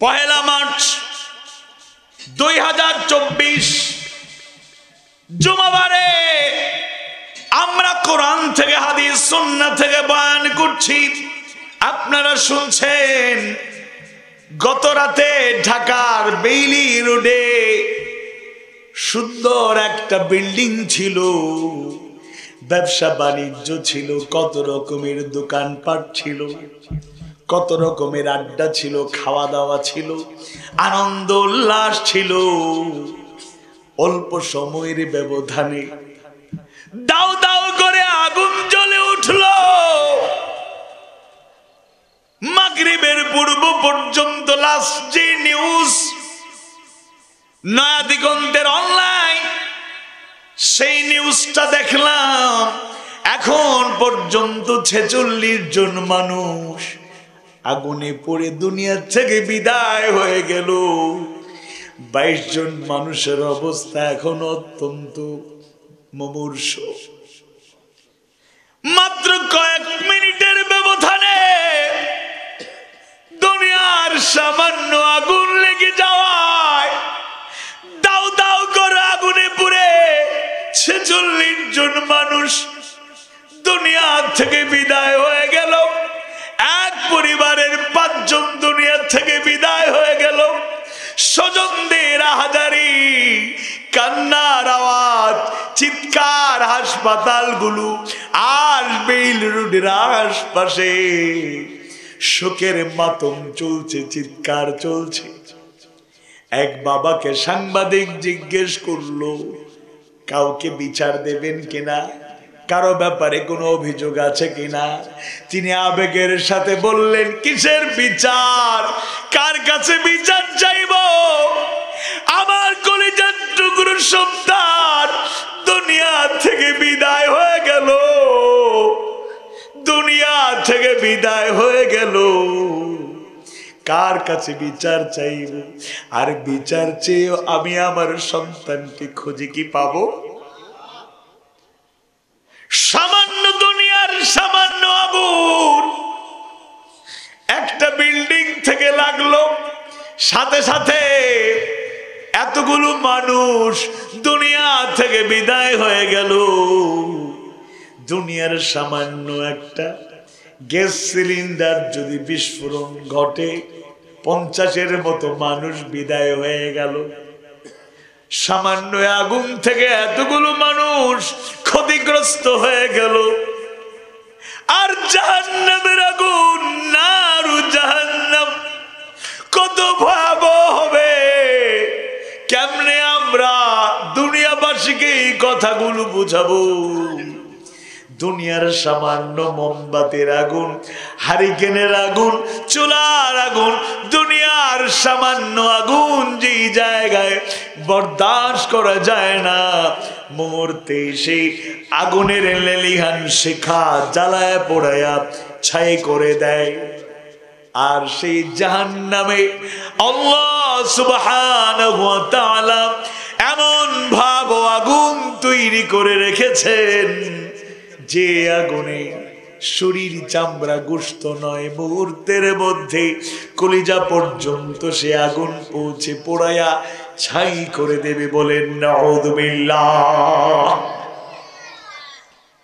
পহেলা March 2024 জুমাবারে আমরা কোরআন থেকে হাদিস সুন্নাহ থেকে বয়ান করছি। আপনারা শুনছেন গত রাতে ঢাকার বেইলি রোডে সুন্দর একটা বিল্ডিং ছিল, ব্যবসা বাণিজ্য ছিল, কত রকমের দোকানপাট ছিল, কত রকমের আড্ডা ছিল, খাওয়া দাওয়া ছিল, আনন্দ উল্লাস ছিল। অল্প সময়ের ব্যবধানে দাও দাও করে আগুন জ্বলে উঠল। মাগরিবের পূর্ব পর্যন্ত লাস্ট যে নিউজ নয়া দিগন্তের অনলাইন, সেই নিউজটা দেখলাম। এখন পর্যন্ত 46 জন মানুষ আগুনে পড়ে দুনিয়া থেকে বিদায় হয়ে গেল। 22 জন মানুষের অবস্থা এখন অত্যন্ত মুমূর্ষ। মাত্র কয়েক মিনিটের ব্যবধানে দুনিয়ার সামান্য আগুন লেগে যাওয়ায় দাও দাও করে আগুনে পুড়ে 46 জন মানুষ দুনিয়া থেকে বিদায় হয়ে গেল। এক পরিবারের 5 জন দুনিয়া থেকে বিদায় হয়ে গেল। স্বজনদের আহাজারি, কান্নার আওয়াজ, চিৎকার হাসপাতালগুলো আর বেইল রোডের আশপাশে শোকের মাতম চলছে, চিৎকার চলছে। এক বাবাকে সাংবাদিক জিজ্ঞেস করলো, কাউকে বিচার দেবেন কিনা, কারো ব্যাপারে কোনো অভিযোগ আছে কিনা? তিনি আবেগের সাথে বললেন, কিসের বিচার, কার কাছে বিচার চাইব? আমার কলিজার টুকরো সন্তান দুনিয়া থেকে বিদায় হয়ে গেল, দুনিয়া থেকে বিদায় হয়ে গেল, কার কাছে বিচার চাইব? আর বিচার চেয়েও আমি আমার সন্তানকে খুঁজে কি পাবো? সামান্য দুনিয়ার সামান্য আগুন একটা বিল্ডিং থেকে লাগলো, সাথে সাথে এতগুলো মানুষ দুনিয়া থেকে বিদায় হয়ে গেল। দুনিয়ার সামান্য একটা গ্যাস সিলিন্ডার যদি বিস্ফোরণ ঘটে, 50-এর মতো মানুষ বিদায় হয়ে গেল। সামান্য আগুন থেকে এতগুলো মানুষ ক্ষতিগ্রস্ত হয়ে গেল। আর জাহান্নামের আগুন, নারু জাহান্নাম, কত ভয়াবহ হবে! কেমনে আমরা দুনিয়াবাসীকে এই কথাগুলো বুঝাবো? দুনিয়ার সামান্য মোমবাতির আগুন, হারিকেনের আগুন, চুলার আগুন, দুনিয়ার সামান্য আগুন যেই জায়গায় বরদাস্ত করা যায় না, মুহূর্তে সেই আগুনের লেলিহান শিখা জ্বালায় পোড়ায়া ছাই করে দেয়। আর সেই জাহান্নামে আল্লাহ সুবহানাহু ওয়া তাআলা এমন ভাব আগুন তৈরি করে রেখেছেন, যে আগুনে শরীর চামড়া গোশত নয়, মুহূর্তের মধ্যে কলিজা পর্যন্ত সে আগুন পৌঁছে পোড়ায়া ছাই করে দেবে। বলেন নাউযুবিল্লাহ।